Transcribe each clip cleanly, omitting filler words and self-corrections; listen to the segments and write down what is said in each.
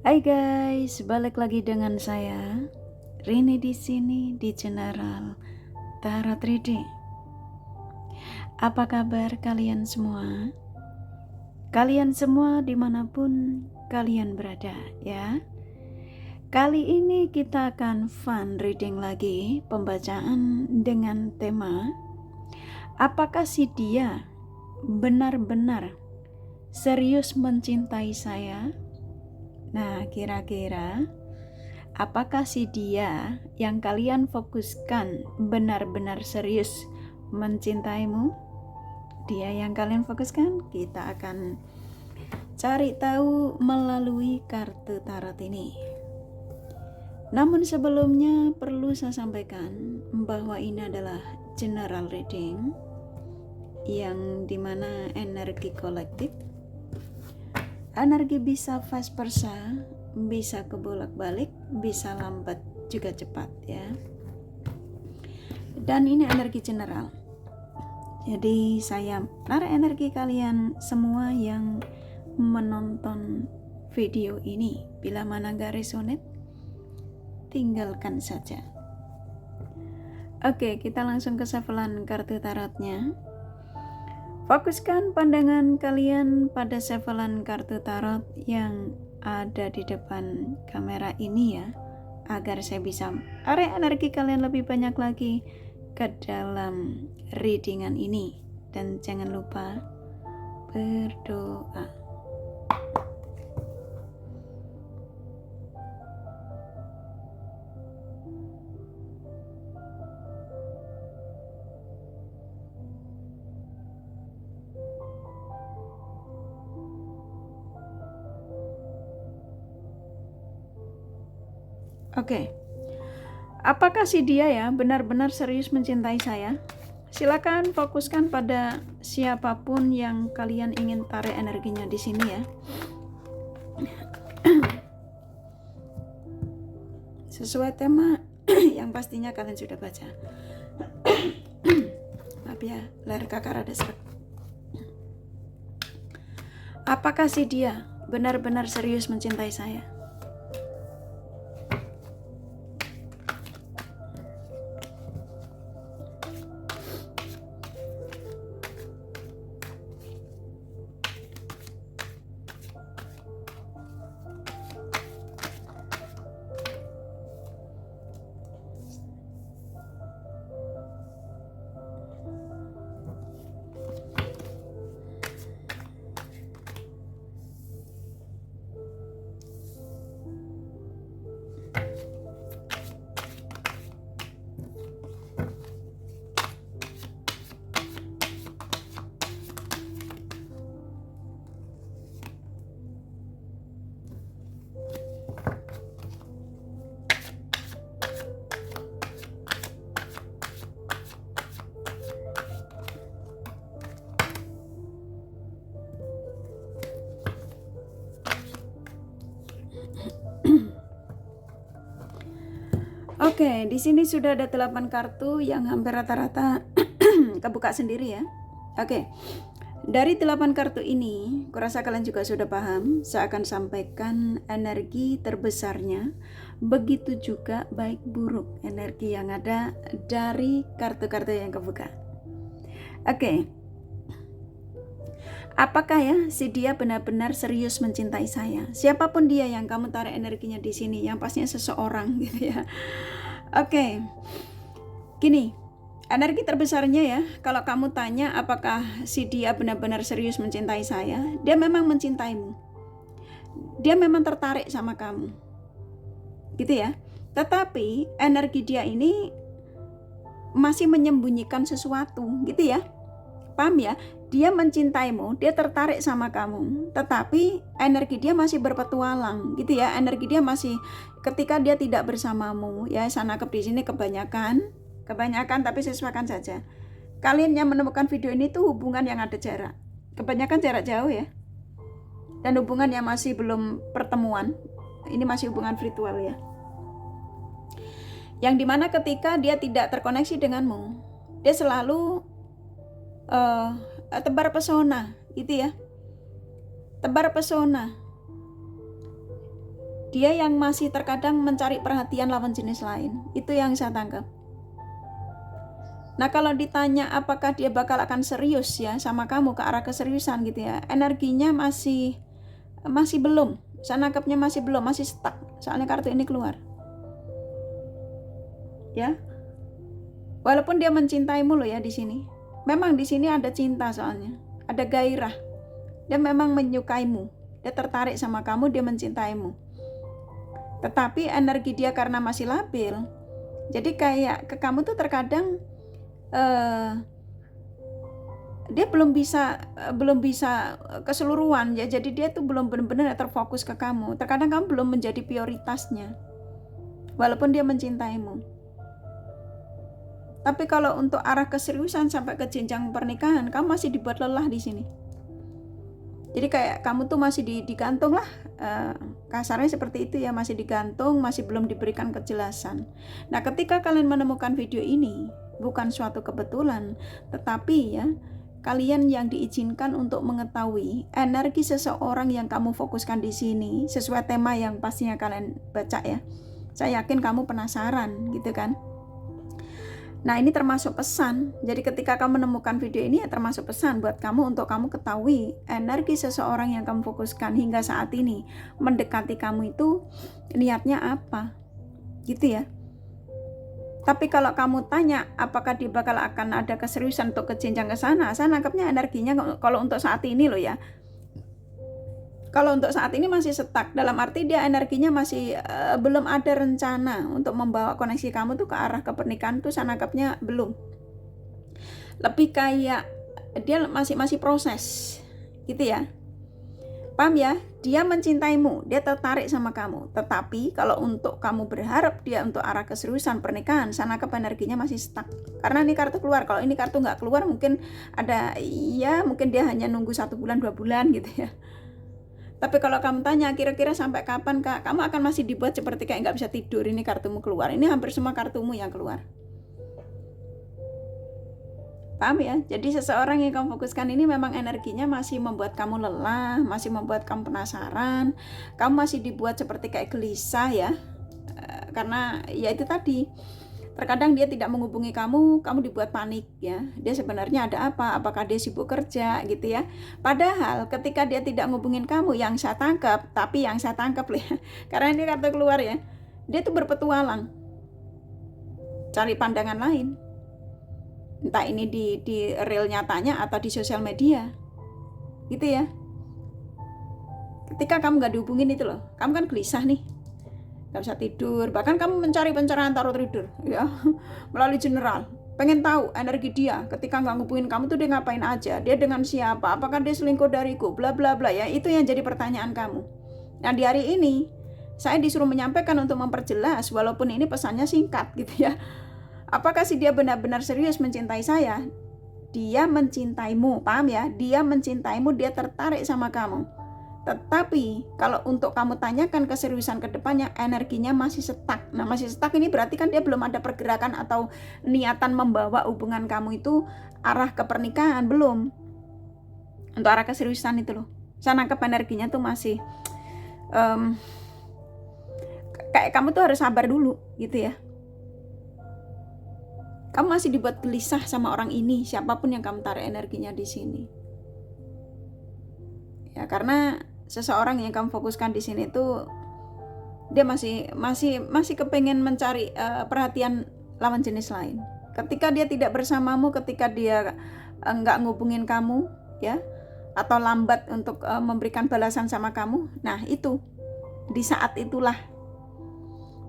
Hai guys, balik lagi dengan saya Rini di sini di General Tarot Reading. Apa kabar kalian semua? Kalian semua dimanapun kalian berada ya. Kali ini kita akan fun reading lagi, pembacaan dengan tema apakah si dia benar-benar serius mencintai saya? Nah, kira-kira apakah si dia yang kalian fokuskan benar-benar serius mencintaimu? Dia yang kalian fokuskan? Kita akan cari tahu melalui kartu tarot ini. Namun sebelumnya perlu saya sampaikan bahwa ini adalah general reading yang dimana energi kolektif, energi bisa vice versa, bisa kebolak-balik, bisa lambat juga cepat ya. Dan ini energi general. Jadi saya narik energi kalian semua yang menonton video ini. Bila mana gak resonate, tinggalkan saja. Oke, kita langsung ke shufflean kartu tarotnya. Fokuskan pandangan kalian pada shufflean kartu tarot yang ada di depan kamera ini ya, agar saya bisa tarik energi kalian lebih banyak lagi ke dalam readingan ini. Dan jangan lupa berdoa. Oke. Apakah si dia ya benar-benar serius mencintai saya? Silakan fokuskan pada siapapun yang kalian ingin tarik energinya di sini ya. Sesuai tema yang pastinya kalian sudah baca. Maaf ya, leher kakak rada serak. Apakah si dia benar-benar serius mencintai saya? Oke, di sini sudah ada 8 kartu yang hampir rata-rata kebuka sendiri ya. Oke. Dari 8 kartu ini, kurasa kalian juga sudah paham. Saya akan sampaikan energi terbesarnya. Begitu juga baik buruk energi yang ada dari kartu-kartu yang kebuka. Oke. Apakah ya si dia benar-benar serius mencintai saya? Siapapun dia yang kamu tarik energinya di sini, yang pastinya seseorang gitu ya. Oke. Gini, energi terbesarnya ya, kalau kamu tanya apakah si dia benar-benar serius mencintai saya, dia memang mencintaimu. Dia memang tertarik sama kamu. Gitu ya. Tetapi energi dia ini masih menyembunyikan sesuatu, gitu ya. Paham ya? Dia mencintaimu, dia tertarik sama kamu, tetapi energi dia masih berpetualang, gitu ya. Energi dia masih ketika dia tidak bersamamu, ya. Saya nangkep di sini kebanyakan, tapi sesuaikan saja. Kalian yang menemukan video ini tuh hubungan yang ada jarak, kebanyakan jarak jauh ya, dan hubungan yang masih belum pertemuan. Ini masih hubungan virtual ya, yang dimana ketika dia tidak terkoneksi denganmu, dia selalu tebar pesona gitu ya, tebar pesona. Dia yang masih terkadang mencari perhatian lawan jenis lain. Itu yang saya tangkap. Nah, kalau ditanya apakah dia bakal akan serius ya sama kamu, ke arah keseriusan gitu ya, energinya masih belum. Saya nangkepnya masih belum, masih stuck. Soalnya kartu ini keluar. Ya. Walaupun dia mencintaimu loh ya di sini. Memang di sini ada cinta soalnya. Ada gairah. Dia memang menyukaimu. Dia tertarik sama kamu, dia mencintaimu. Tetapi energi dia karena masih labil, jadi kayak ke kamu tuh terkadang dia belum bisa keseluruhan ya. Jadi dia tuh belum benar-benar terfokus ke kamu. Terkadang kamu belum menjadi prioritasnya, walaupun dia mencintaimu. Tapi kalau untuk arah keseriusan sampai ke jenjang pernikahan, kamu masih dibuat lelah di sini. Jadi kayak kamu tuh masih digantung lah, kasarnya seperti itu ya, masih digantung, masih belum diberikan kejelasan. Nah, ketika kalian menemukan video ini, bukan suatu kebetulan, tetapi ya, kalian yang diizinkan untuk mengetahui energi seseorang yang kamu fokuskan di sini, sesuai tema yang pastinya kalian baca ya. Saya yakin kamu penasaran gitu kan. Nah, ini termasuk pesan. Jadi ketika kamu menemukan video ini ya termasuk pesan buat kamu untuk kamu ketahui energi seseorang yang kamu fokuskan hingga saat ini mendekati kamu itu niatnya apa. Gitu ya. Tapi kalau kamu tanya apakah dia bakal akan ada keseriusan untuk ke jenjang ke sana, saya nangkapnya energinya kalau untuk saat ini loh ya. Kalau untuk saat ini masih stuck, dalam arti dia energinya masih belum ada rencana untuk membawa koneksi kamu tuh ke arah kepernikahan tuh, saya nangkapnya belum. Lebih kayak dia masih proses gitu ya. Paham ya? Dia mencintaimu, dia tertarik sama kamu. Tetapi kalau untuk kamu berharap dia untuk arah keseriusan pernikahan, saya nangkap energinya masih stuck. Karena ini kartu keluar, kalau ini kartu nggak keluar mungkin ada, ya mungkin dia hanya nunggu 1 bulan 2 bulan gitu ya. Tapi kalau kamu tanya kira-kira sampai kapan Kak, kamu akan masih dibuat seperti kayak nggak bisa tidur. Ini kartumu keluar, ini hampir semua kartumu yang keluar. Paham ya? Jadi seseorang yang kamu fokuskan ini memang energinya masih membuat kamu lelah, masih membuat kamu penasaran, kamu masih dibuat seperti kayak gelisah ya. Karena ya itu tadi, terkadang dia tidak menghubungi kamu, kamu dibuat panik ya. Dia sebenarnya ada apa? Apakah dia sibuk kerja gitu ya? Padahal ketika dia tidak menghubungin kamu, yang saya tangkap, ya, karena ini kartu keluar ya, dia tuh berpetualang, cari pandangan lain. Entah ini di real nyatanya atau di sosial media, gitu ya. Ketika kamu nggak dihubungin itu loh, kamu kan gelisah nih, nggak bisa tidur, bahkan kamu mencari pencerahan tarot reader ya melalui general, pengen tahu energi dia ketika nggak ngubungin kamu tuh dia ngapain aja, dia dengan siapa, apakah dia selingkuh dariku, bla bla bla ya. Itu yang jadi pertanyaan kamu. Nah, di hari ini saya disuruh menyampaikan untuk memperjelas, walaupun ini pesannya singkat gitu ya. Apakah sih dia benar-benar serius mencintai saya? Dia mencintaimu, paham ya? Dia mencintaimu, dia tertarik sama kamu. Tetapi kalau untuk kamu tanyakan keseriusan ke depannya, energinya masih stuck. Nah, masih stuck ini berarti kan dia belum ada pergerakan atau niatan membawa hubungan kamu itu arah ke pernikahan, belum. Untuk arah keseriusan itu loh. Saya nangkep energinya tuh masih kayak kamu tuh harus sabar dulu gitu ya. Kamu masih dibuat gelisah sama orang ini, siapapun yang kamu tarik energinya di sini. Ya, karena seseorang yang kamu fokuskan di sini tuh dia masih kepengen mencari perhatian lawan jenis lain. Ketika dia tidak bersamamu, ketika dia nggak ngubungin kamu, ya, atau lambat untuk memberikan balasan sama kamu, nah itu di saat itulah.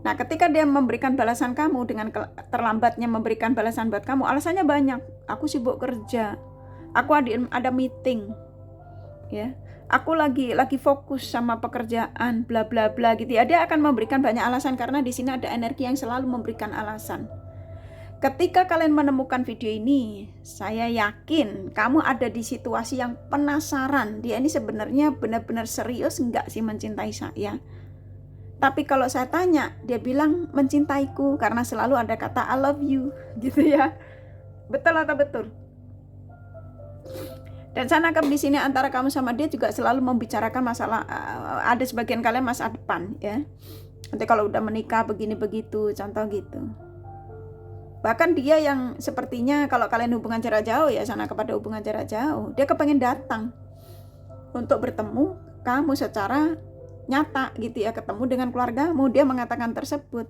Nah, ketika dia memberikan balasan kamu dengan terlambatnya memberikan balasan buat kamu, alasannya banyak. Aku sibuk kerja, aku ada meeting, ya, aku lagi fokus sama pekerjaan, bla bla bla gitu ya. Dia akan memberikan banyak alasan karena di sini ada energi yang selalu memberikan alasan. Ketika kalian menemukan video ini, saya yakin kamu ada di situasi yang penasaran. Dia ini sebenarnya benar-benar serius nggak sih mencintai saya? Tapi kalau saya tanya, dia bilang mencintaiku karena selalu ada kata I love you gitu ya. Betul atau betul? Dan saya nangkep di sini antara kamu sama dia juga selalu membicarakan masalah, ada sebagian kalian masa depan ya. Nanti kalau udah menikah begini begitu, contoh gitu. Bahkan dia yang sepertinya kalau kalian hubungan jarak jauh ya, sana kepada hubungan jarak jauh, dia kepengen datang untuk bertemu kamu secara nyata gitu ya, ketemu dengan keluargamu. Dia mengatakan tersebut.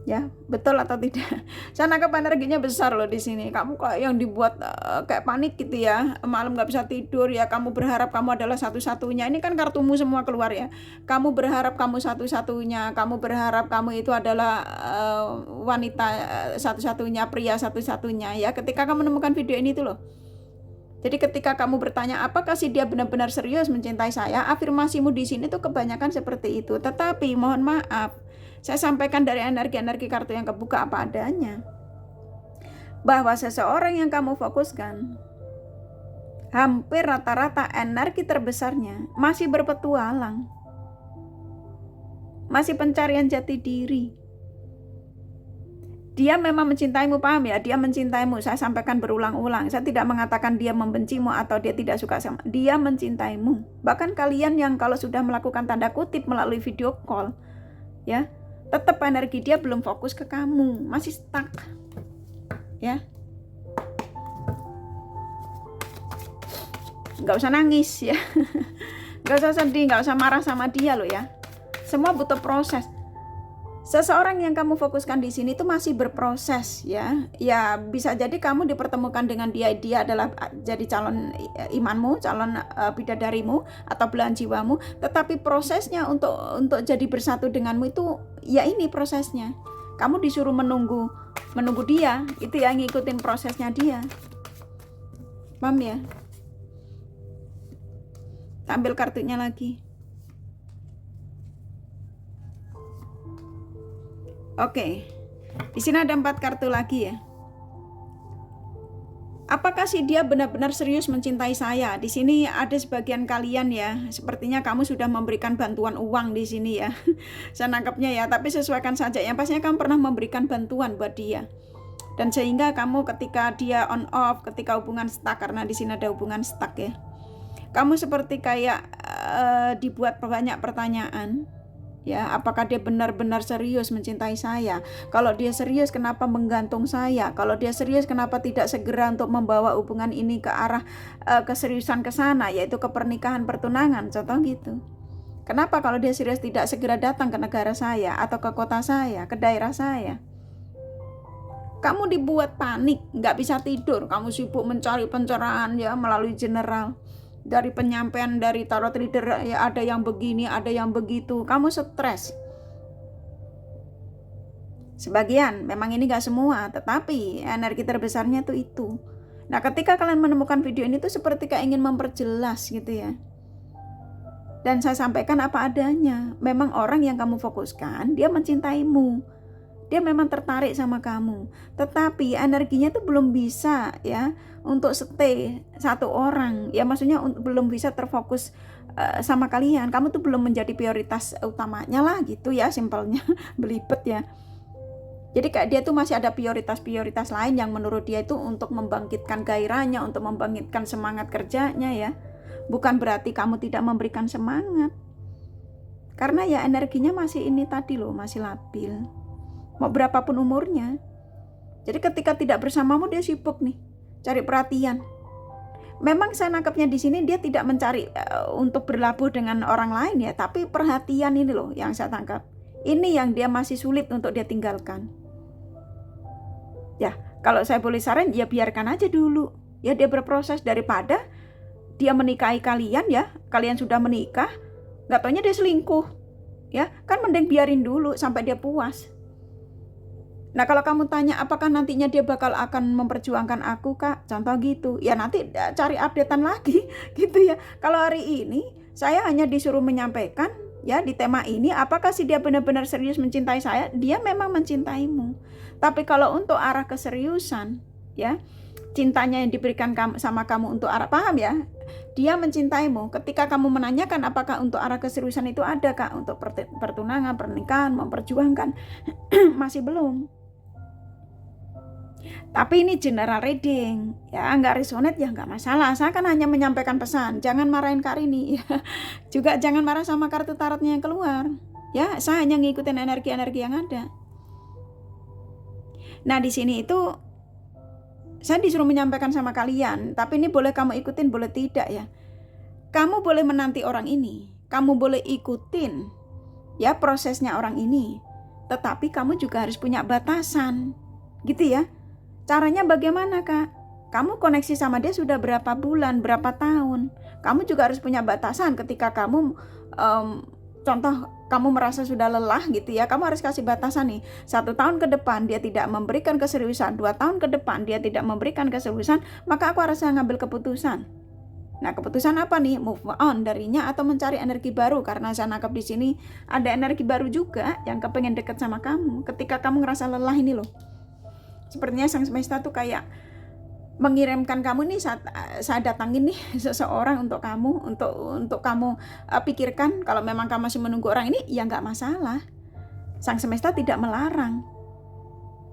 Ya, betul atau tidak? Saya nangkep energinya besar loh di sini. Kamu kok yang dibuat kayak panik gitu ya, malam nggak bisa tidur ya. Kamu berharap kamu adalah satu-satunya. Ini kan kartumu semua keluar ya. Kamu berharap kamu satu-satunya. Kamu berharap kamu itu adalah wanita satu-satunya, pria satu-satunya ya. Ketika kamu menemukan video ini tuh loh. Jadi ketika kamu bertanya apakah sih dia benar-benar serius mencintai saya, afirmasimu di sini tuh kebanyakan seperti itu. Tetapi mohon maaf, saya sampaikan dari energi-energi kartu yang kebuka apa adanya. Bahwa seseorang yang kamu fokuskan, hampir rata-rata energi terbesarnya masih berpetualang. Masih pencarian jati diri. Dia memang mencintaimu, paham ya? Dia mencintaimu. Saya sampaikan berulang-ulang. Saya tidak mengatakan dia membencimu atau dia tidak suka sama. Dia mencintaimu. Bahkan kalian yang kalau sudah melakukan tanda kutip melalui video call, ya, tetap energi dia belum fokus ke kamu, masih stuck, ya. Nggak usah nangis ya, nggak usah sedih, nggak usah marah sama dia loh ya. Semua butuh proses. Seseorang yang kamu fokuskan di sini itu masih berproses ya. Ya bisa jadi kamu dipertemukan dengan dia adalah jadi calon imanmu, calon bidadarimu atau belahan jiwamu. Tetapi prosesnya untuk jadi bersatu denganmu itu ya ini prosesnya. Kamu disuruh menunggu dia, itu yang ngikutin prosesnya dia. Paham ya? Ambil kartunya lagi. Oke, di sini ada 4 kartu lagi ya. Apakah sih dia benar-benar serius mencintai saya? Di sini ada sebagian kalian ya, sepertinya kamu sudah memberikan bantuan uang di sini ya. Saya nangkapnya ya, tapi sesuaikan saja. Yang pastinya kamu pernah memberikan bantuan buat dia. Dan sehingga kamu ketika dia on off, ketika hubungan stuck, karena di sini ada hubungan stuck ya. Kamu seperti kayak dibuat banyak pertanyaan. Ya, apakah dia benar-benar serius mencintai saya? Kalau dia serius, kenapa menggantung saya? Kalau dia serius, kenapa tidak segera untuk membawa hubungan ini ke arah keseriusan ke sana, yaitu ke pernikahan pertunangan, contoh gitu. Kenapa kalau dia serius tidak segera datang ke negara saya atau ke kota saya, ke daerah saya? Kamu dibuat panik, nggak bisa tidur, kamu sibuk mencari pencerahan ya melalui general. Dari penyampaian dari tarot reader ya, ada yang begini, ada yang begitu, kamu stres. Sebagian, memang ini gak semua, tetapi energi terbesarnya tuh itu. Nah ketika kalian menemukan video ini tuh seperti kayak ingin memperjelas gitu ya. Dan saya sampaikan apa adanya. Memang orang yang kamu fokuskan, dia mencintaimu. Dia memang tertarik sama kamu, tetapi energinya tuh belum bisa ya untuk stay satu orang ya, maksudnya belum bisa terfokus sama kalian. Kamu tuh belum menjadi prioritas utamanya lah gitu ya, simpelnya. Belibet ya. Jadi kayak dia tuh masih ada prioritas lain yang menurut dia itu untuk membangkitkan gairahnya, untuk membangkitkan semangat kerjanya ya. Bukan berarti kamu tidak memberikan semangat, karena ya energinya masih ini tadi loh, masih labil. Mau berapapun umurnya. Jadi ketika tidak bersamamu dia sibuk nih, cari perhatian. Memang saya nangkapnya di sini dia tidak mencari untuk berlabuh dengan orang lain ya, tapi perhatian ini loh yang saya tangkap. Ini yang dia masih sulit untuk dia tinggalkan. Ya, kalau saya boleh saran ya biarkan aja dulu. Ya dia berproses, daripada dia menikahi kalian ya, kalian sudah menikah, nggak taunya dia selingkuh. Ya, kan mending biarin dulu sampai dia puas. Nah kalau kamu tanya apakah nantinya dia bakal akan memperjuangkan aku kak, contoh gitu, ya nanti cari updatean lagi gitu ya. Kalau hari ini saya hanya disuruh menyampaikan ya di tema ini, apakah sih dia benar-benar serius mencintai saya? Dia memang mencintaimu. Tapi kalau untuk arah keseriusan ya, cintanya yang diberikan sama kamu untuk arah, paham ya? Dia mencintaimu. Ketika kamu menanyakan apakah untuk arah keseriusan itu ada kak, untuk pertunangan, pernikahan, memperjuangkan, masih belum. Tapi ini general reading, ya nggak resonate ya nggak masalah. Saya kan hanya menyampaikan pesan, jangan marahin Kak Rini, ya. Juga jangan marah sama kartu tarotnya yang keluar, ya. Saya hanya ngikutin energi-energi yang ada. Nah di sini itu saya disuruh menyampaikan sama kalian, tapi ini boleh kamu ikutin, boleh tidak ya. Kamu boleh menanti orang ini, kamu boleh ikutin ya prosesnya orang ini, tetapi kamu juga harus punya batasan, gitu ya. Caranya bagaimana Kak? Kamu koneksi sama dia sudah berapa bulan, berapa tahun. Kamu juga harus punya batasan ketika kamu contoh kamu merasa sudah lelah gitu ya, kamu harus kasih batasan nih. 1 tahun ke depan dia tidak memberikan keseriusan, 2 tahun ke depan dia tidak memberikan keseriusan, maka aku harus ngambil keputusan. Nah keputusan apa nih? Move on darinya atau mencari energi baru, karena saya nangkep di sini ada energi baru juga yang kepengen deket sama kamu. Ketika kamu ngerasa lelah ini loh, sepertinya sang semesta tuh kayak mengirimkan kamu nih saat saya datangin nih seseorang untuk kamu, untuk kamu pikirkan. Kalau memang kamu masih menunggu orang ini ya nggak masalah, sang semesta tidak melarang,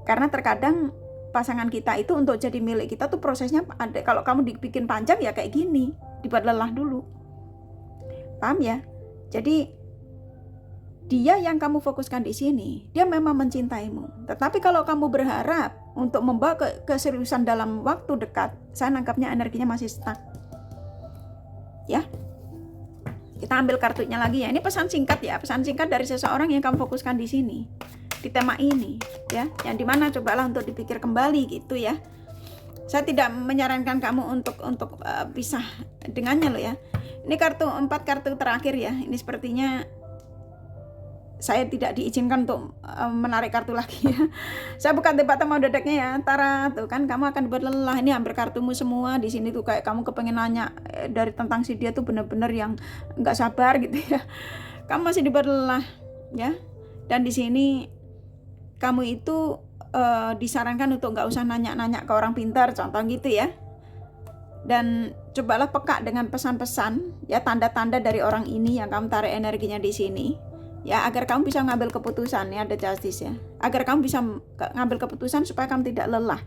karena terkadang pasangan kita itu untuk jadi milik kita tuh prosesnya ada. Kalau kamu dibikin panjang ya kayak gini, dibuat lelah dulu, paham ya? Jadi dia yang kamu fokuskan di sini, dia memang mencintaimu. Tetapi kalau kamu berharap untuk membawa keseriusan dalam waktu dekat, saya nangkapnya energinya masih stuck. Ya, kita ambil kartunya lagi ya. Ini pesan singkat ya, pesan singkat dari seseorang yang kamu fokuskan di sini, di tema ini, ya. Yang dimana cobalah untuk dipikir kembali gitu ya. Saya tidak menyarankan kamu untuk pisah dengannya loh ya. Ini 4 kartu terakhir ya. Ini sepertinya saya tidak diizinkan untuk menarik kartu lagi ya. Saya bukan tempat mau dedeknya ya. Tara tuh kan kamu akan dibuat lelah. Ini hampir kartumu semua di sini tuh kayak kamu kepengen nanya dari tentang si dia tuh bener-bener yang nggak sabar gitu ya. Kamu masih dibuat lelah ya. Dan di sini kamu itu disarankan untuk nggak usah nanya-nanya ke orang pintar, contoh gitu ya. Dan cobalah peka dengan pesan-pesan ya, tanda-tanda dari orang ini yang kamu tarik energinya di sini. Ya, agar kamu bisa ngambil keputusan ya, ada justice ya. Agar kamu bisa ngambil keputusan supaya kamu tidak lelah.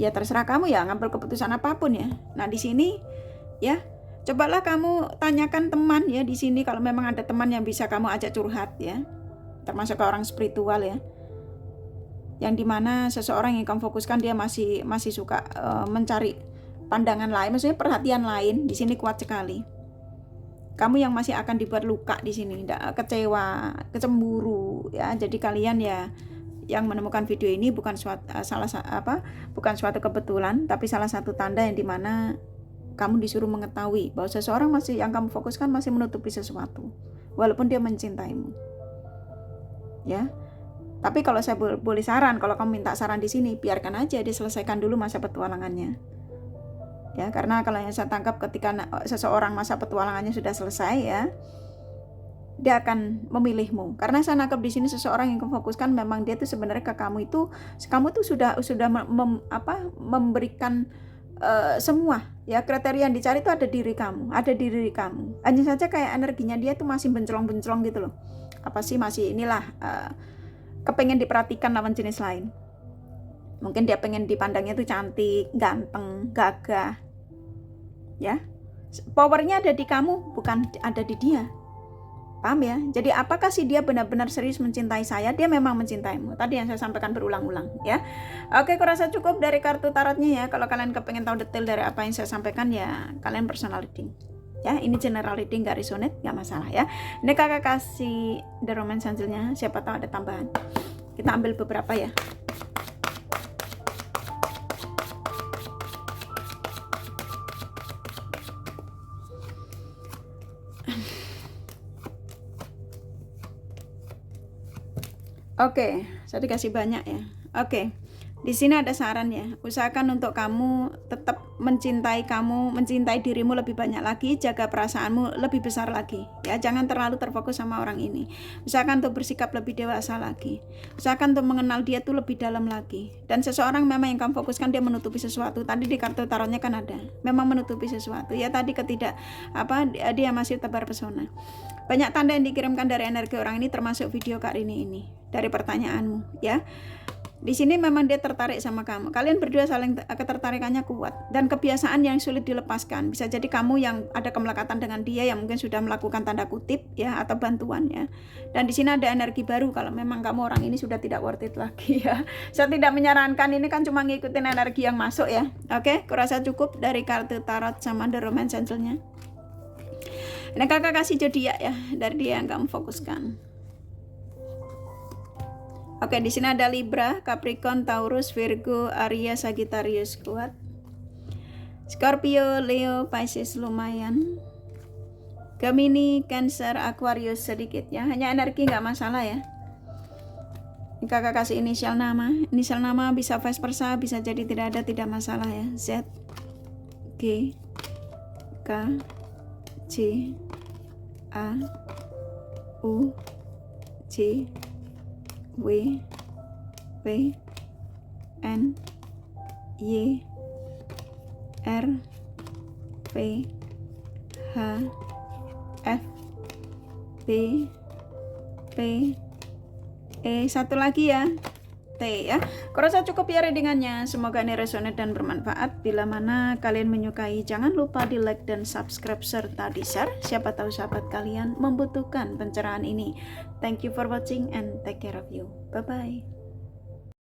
Ya terserah kamu ya ngambil keputusan apapun ya. Nah, di sini ya, cobalah kamu tanyakan teman ya di sini kalau memang ada teman yang bisa kamu ajak curhat ya. Termasuk ke orang spiritual ya. Yang dimana seseorang yang kamu fokuskan dia masih suka mencari pandangan lain, maksudnya perhatian lain, di sini kuat sekali. Kamu yang masih akan dibuat luka di sini, kecewa, kecemburu ya. Jadi kalian ya yang menemukan video ini bukan suatu kebetulan, tapi salah satu tanda yang dimana kamu disuruh mengetahui bahwa seseorang masih yang kamu fokuskan masih menutupi sesuatu, walaupun dia mencintaimu. Ya. Tapi kalau saya boleh saran, kalau kamu minta saran di sini, biarkan aja dia selesaikan dulu masa petualangannya. Ya, karena kalau yang saya tangkap ketika seseorang masa petualangannya sudah selesai ya, dia akan memilihmu. Karena saya nangkap di sini seseorang yang kamu fokuskan memang dia tuh sebenarnya ke kamu tuh sudah memberikan semua ya, kriteria yang dicari itu ada diri kamu. Hanya saja kayak energinya dia tuh masih benclong-benclong gitu loh. Apa sih masih inilah kepengen diperhatikan lawan jenis lain. Mungkin dia pengen dipandangnya tuh cantik, ganteng, gagah. Ya. Powernya ada di kamu, bukan ada di dia. Paham ya? Jadi apakah sih dia benar-benar serius mencintai saya? Dia memang mencintaimu. Tadi yang saya sampaikan berulang-ulang ya. Oke, kurasa cukup dari kartu tarotnya ya. Kalau kalian kepengen tahu detail dari apa yang saya sampaikan ya, kalian personal reading. Ya, ini general reading, gak resonate, gak masalah ya. Ini kakak kasih the romance angel-nya, siapa tahu ada tambahan. Kita ambil beberapa ya. Oke, saya dikasih banyak ya. Oke, di sini ada saran ya. Usahakan untuk kamu tetap mencintai dirimu lebih banyak lagi, jaga perasaanmu lebih besar lagi. Ya, jangan terlalu terfokus sama orang ini. Usahakan untuk bersikap lebih dewasa lagi. Usahakan untuk mengenal dia tuh lebih dalam lagi. Dan seseorang memang yang kamu fokuskan dia menutupi sesuatu. Tadi di kartu tarotnya kan ada, memang menutupi sesuatu. Ya tadi dia masih tebar pesona. Banyak tanda yang dikirimkan dari energi orang ini termasuk video Kak Rini ini. Dari pertanyaanmu ya. Di sini memang dia tertarik sama kamu. Kalian berdua saling ketertarikannya kuat dan kebiasaan yang sulit dilepaskan. Bisa jadi kamu yang ada kemelekatan dengan dia yang mungkin sudah melakukan tanda kutip ya atau bantuan ya. Dan di sini ada energi baru kalau memang kamu orang ini sudah tidak worth it lagi ya. Saya tidak menyarankan, ini kan cuma ngikutin energi yang masuk ya. Oke, kurasa cukup dari kartu tarot sama The Romance Angel-nya. Ini kakak kasih zodiak ya dari dia yang kamu fokuskan. Oke, di sini ada Libra, Capricorn, Taurus, Virgo, Aries, Sagittarius kuat. Scorpio, Leo, Pisces lumayan. Gemini, Cancer, Aquarius sedikit ya. Hanya energi nggak masalah ya. Ini kakak kasih inisial nama. Inisial nama bisa vice versa, bisa jadi tidak ada, tidak masalah ya. Z, G, K, C, A, U, C, W, P, N, Y, R, P, H, F, B, P, E, satu lagi ya, T ya. Kurasa cukup ya readingannya. Semoga ini resonate dan bermanfaat. Bila mana kalian menyukai, jangan lupa di like dan subscribe serta di share. Siapa tahu sahabat kalian membutuhkan pencerahan ini. Thank you for watching and take care of you. Bye bye.